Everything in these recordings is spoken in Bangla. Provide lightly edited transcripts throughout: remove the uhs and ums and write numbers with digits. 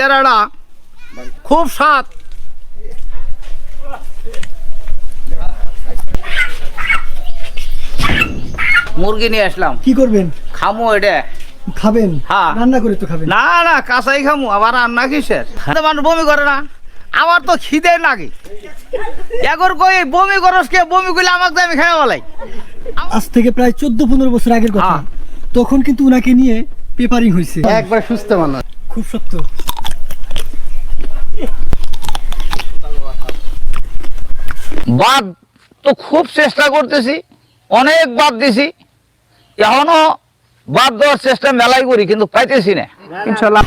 চেরাটা খুব স্বাদ। মুরগি নিয়ে আসলাম। কি করবেন? খামো এটা। খাবেন? হ্যাঁ। রান্না করে তো খাবেন? না না, কাঁচাই খামু। আবার রান্না কিসের? মানুষ বমি করে না, আমার তো খিদে লাগে। এগর কই বমি করস কে? বমি করলে আমাকে আমি খাই বলাই। আজ থেকে প্রায় 14-15 বছর আগের কথা। হ্যাঁ। তখন কিন্তু উনাকে নিয়ে পেপারিং হয়েছে। একবার সুস্থ মানুষ। খুব সত্য। বাদ তো খুব চেষ্টা করতেছি, অনেক বাদ দিছি, এখনো বাদ দেওয়ার চেষ্টা মেলাই করি, কিন্তু পাইতেছি না ইনশাল্লাহ।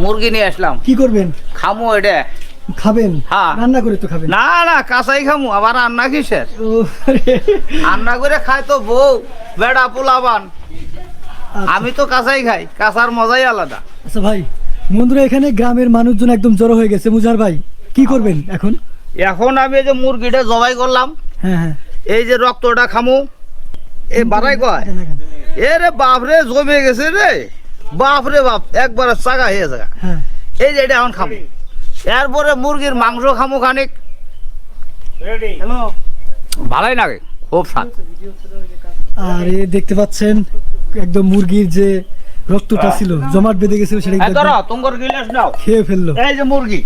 মুরগি নিয়ে আসলাম। কি করবেন? খামো এটা। খাবেন? হ্যাঁ। রান্না করে তো খাবেন? না না, কাঁচাই খামু। আবার রান্না কিসের? ও, রে। রান্না করে খায় তো বউ, বেড়া পোলাবান। আচ্ছা। আমি তো কাঁচাই খাই, কাঁচার মজাই আলাদা। আচ্ছা ভাই, বন্ধুরা এখানে গ্রামের মানুষজন একদম জড়ো হয়ে গেছে। মুজার ভাই কি করবেন এখন? এখন আমি এই যে মুরগিটা জবাই করলাম, হ্যাঁ হ্যাঁ। এই যে রক্তটা খামু। এ বাড়াই কয় এ রে বাপ রে, জমে গেছে রে বাপ রে বাপ, একবারে চাগা হয়ে যায়। হ্যাঁ। এই যে এটা এখন খামু। এরপরে মুরগির মাংস খামু খানিক। ভালোই লাগে, খুব স্বাদ। আর এ দেখতে পাচ্ছেন একদম মুরগির যে রক্তটা ছিল জমাট বেঁধে গেছিল সেটা এই কিন্তু ধরো একদম তোমার গিলাস নাও। খেয়ে ফেললো। এই যে মুরগি,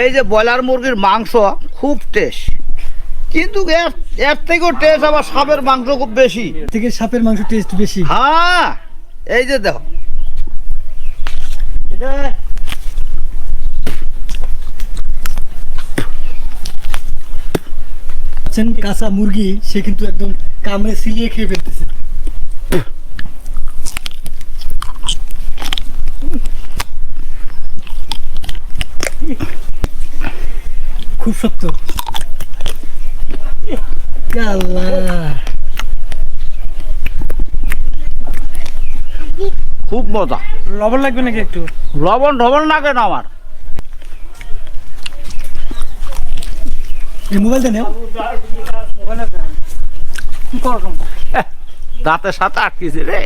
এই যে ব্রয়লার মুরগির মাংস খুব টেস্ট, কিন্তু এর থেকেও টেস্ট আবার সাপের মাংস খুব বেশি। থেকে সাপের মাংস টেস্ট বেশি। হ্যাঁ, এই যে দেখো, কাঁচা মুরগি সে কিন্তু একদম কামড়ে সিলিয়ে খেয়ে ফেলতেছে। খুব শক্ত। আল্লাহ, খুব মজা। লবণ লাগবে নাকি একটু? লবণ ঢবণ লাগে না আমার। এই মোবাইলটা নেও। দাঁতের সাথে আটকেছে রে।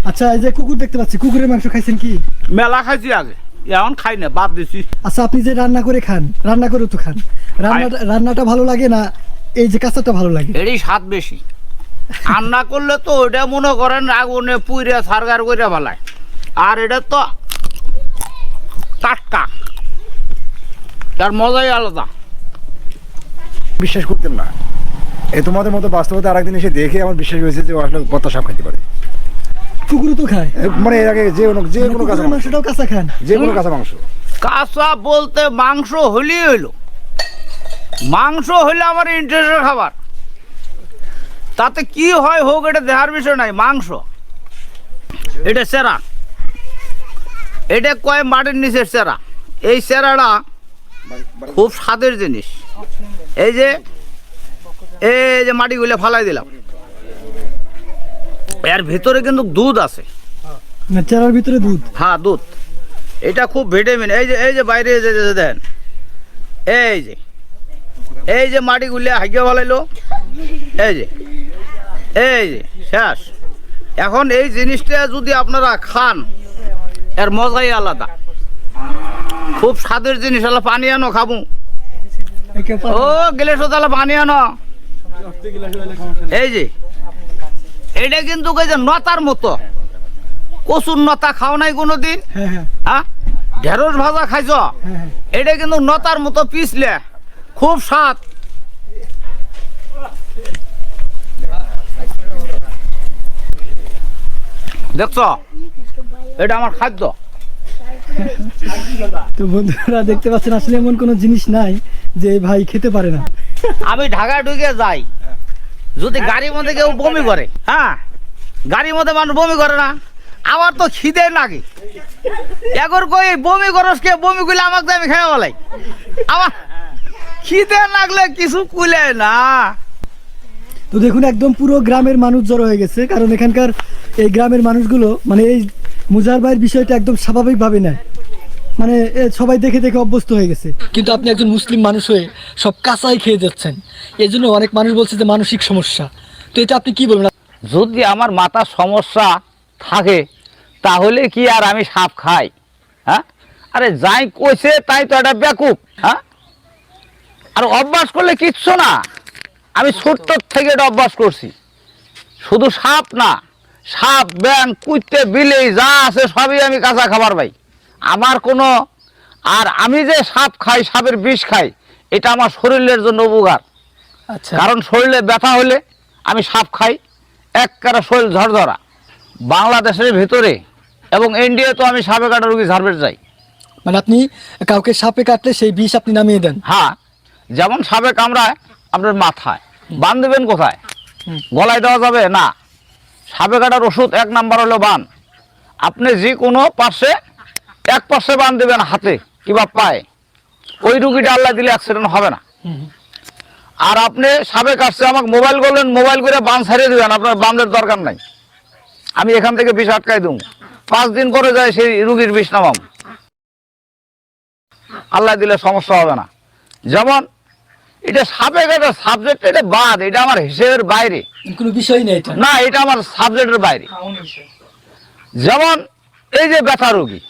আচ্ছা, এই যে কুকুর দেখতে পাচ্ছি, কুকুরের মাংস খাইছেন কি? মেলা খাইছি আগে, এখন খাই না, বাদ দিছি। আচ্ছা, আপনি যে রান্না করে খান, রান্না করে তো খান, রান্নাটা ভালো লাগে না এই যে কাঁচাটা ভালো লাগে? এরই স্বাদ বেশি। রান্না করলে তো ওটা মনে করেন আগুনে পুইরে সারগার করে ফেলায়, আর এটা তো টাটকা, তার মজাই আলাদা। বিশ্বাস করতেন না, এই তোমাদের মতো বাস্তবতা আরেকদিন এসে দেখে আমার বিশ্বাস হয়েছে যে ও আসলে বত্তা সাপ খাইতে পারে। কুকুরও তো খায়? মানে এর আগে যে কোনো কাঁচা মাংস, মাংসটাও কাঁচা খান? যে কোনো কাঁচা মাংস। কাঁচা বলতে মাংস হলেই হইলো, মাংস হইলে আমার ইন্টারেস্টের খাবার। তাতে কি হয় হোক, এটা দেখার বিষয় নাই। মাংস এটা চেরা, এটা কয় মাটির নিচের চেরা। এই চেরাটা খুব স্বাদের জিনিস। এই যে মাটিগুলো ফালাই দিলাম, এর ভিতরে কিন্তু দুধ আছে। না, চেরার ভিতরে দুধ? হ্যাঁ, দুধ। এটা খুব ভিটামিন। এই যে বাইরে দেন, এই যে মাটিগুলো হাইকে ফলাইলো, এই যে শেষ। এখন এই জিনিসটা যদি আপনারা খান, এর মজাই আলাদা, খুব স্বাদের জিনিস। হলো পানি আনো, খাবো। ও গেলেছো, তাহলে পানি আনো। এই যে এটা কিন্তু এই যে নতার মতো, কচুর নতা খাও নাই কোনোদিন? হ্যাঁ হ্যাঁ হ্যাঁ, ঢেঁড়স ভাজা খাইছ? হ্যাঁ। এটা কিন্তু নতার মতো পিছলে খুব স্বাদ। দেখছ, এটা আমার খাদ্য। তো বন্ধুরা দেখতে পাচ্ছেন, আসলে এমন কোনো জিনিস নাই যে ভাই খেতে পারে না। আমি ঢাকায় ঢুকে যাই, যদি গাড়ির মধ্যে কেউ বমি করে, হ্যাঁ, গাড়ির মধ্যে মানুষ বমি করে না, আমার তো খিদে লাগে। এগর কই বমি করস কে? বমি করলে আমাকে আমি খাই বলাই। আমার খিদে লাগলে কিছু কুলে না। তো দেখুন একদম পুরো গ্রামের মানুষ জড়ো হয়ে গেছে, কারণ এখানকার এই গ্রামের মানুষগুলো মানে এই মুজাহার ভাইয়ের বিষয়টা একদম স্বাভাবিকভাবে নেয়, মানে সবাই দেখে দেখে অভ্যস্ত হয়ে গেছে। কিন্তু আপনি একজন মুসলিম মানুষ হয়ে সব কাঁচাই খেয়ে যাচ্ছেন, এই জন্য অনেক মানুষ বলছে যে মানসিক সমস্যা। তো এটা আপনি কি বলবেন? যদি আমার মাথার সমস্যা থাকে তাহলে কি আর আমি সাপ খাই? হ্যাঁ, আরে যাই কইছে তাই তো একটা বেকুব। হ্যাঁ, আর অভ্যাস করলে কিচ্ছু না, আমি ছোট্ট থেকে এটা অভ্যাস করছি। শুধু সাপ না, সাপ ব্যাং কুইতে বিলেই যা আছে সবই আমি কাঁচা খাবার পাই। আমার কোনো, আর আমি যে সাপ খাই, সাপের বিষ খাই, এটা আমার শরীরের জন্য উপকার। আচ্ছা, কারণ শরীরে ব্যথা হলে আমি সাপ খাই, একবারে শরীর ঝরঝরা। বাংলাদেশের ভিতরে এবং ইন্ডিয়াতে আমি সাপে কাটা রুগী ঝাড়বেট যাই। মানে আপনি কাউকে সাপে কাটলে সেই বিষ আপনি নামিয়ে দেন? হ্যাঁ, যেমন সাপে কামড়ায় আপনার মাথায়, বান দেবেন কোথায়? গলায় দেওয়া যাবে না। সাপে কাটার ওষুধ 1 নাম্বার হলো বান। আপনি যে কোনো পাশে এক পাশে বান দেবেন, হাতে কিংবা পায়ে, ওই রুগীটা আল্লাহ দিলে অ্যাক্সিডেন্ট হবে না। আর আপনি সাপে কাটছে, আমাকে মোবাইল করলেন, মোবাইল করে বান ছাড়িয়ে দেবেন, আপনার বানের দরকার নাই। আমি এখান থেকে বিষ আটকাই দেবো, 5 দিন পরে যায় সেই রুগীর বিষ নামাম, আল্লাহ দিলে সমস্যা হবে না। যেমন এটা সাপে কাটার সাবজেক্ট, এটা বাদ, এটা আমার হিসেবের বাইরে, কোনো বিষয় নেই এটা। না, এটা আমার সাবজেক্টের বাইরে। যেমন এই যে ব্যথা রোগী,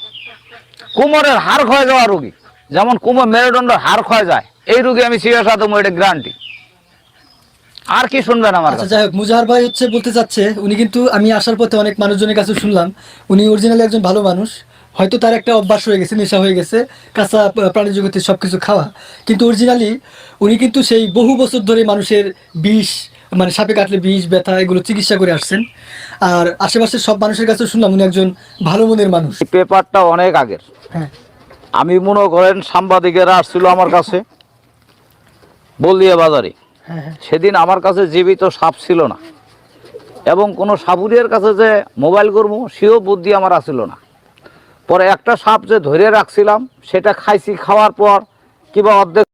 কোমরের হাড় ক্ষয় যাওয়া রোগী, যেমন কোমর মেরুদণ্ডের হাড় ক্ষয় যায়, এই রোগী আমি চিকিৎসা দেবো, এটা গ্যারান্টি। আর কি শুনবেন আমার আচ্ছা, কাছে? যাই হোক, মুজাহার ভাই হচ্ছে বলতে চাচ্ছে, উনি কিন্তু আমি আসার পথে অনেক মানুষজনের কাছে শুনলাম উনি অরিজিনালি একজন ভালো মানুষ। হয়তো তার একটা অভ্যাস হয়ে গেছে, নেশা হয়ে গেছে কাঁচা প্রাণী জগতের সব কিছু খাওয়া, কিন্তু অরিজিনালি উনি কিন্তু সেই বহু বছর ধরে মানুষের বিষ, মানে সাপে কাটলে বিষ, ব্যথা এগুলো চিকিৎসা করে আসছেন। আর আশেপাশের সব মানুষের কাছে শুনলাম উনি একজন ভালো মনের মানুষ। এই পেপারটা অনেক আগের। হ্যাঁ, আমি মনে করেন সাংবাদিকেরা আসছিল আমার কাছে বলদিয়া বাজারে, হ্যাঁ, হ্যাঁ। সেদিন আমার কাছে জীবিত সাপ ছিল না, এবং কোনো সাপুরিয়ার কাছে যে মোবাইল করবো সেও বুদ্ধি আমার আসছিল না। পরে একটা সাপ যে ধরে রাখছিলাম সেটা খাইছি, খাওয়ার পর কিংবা অর্ধেক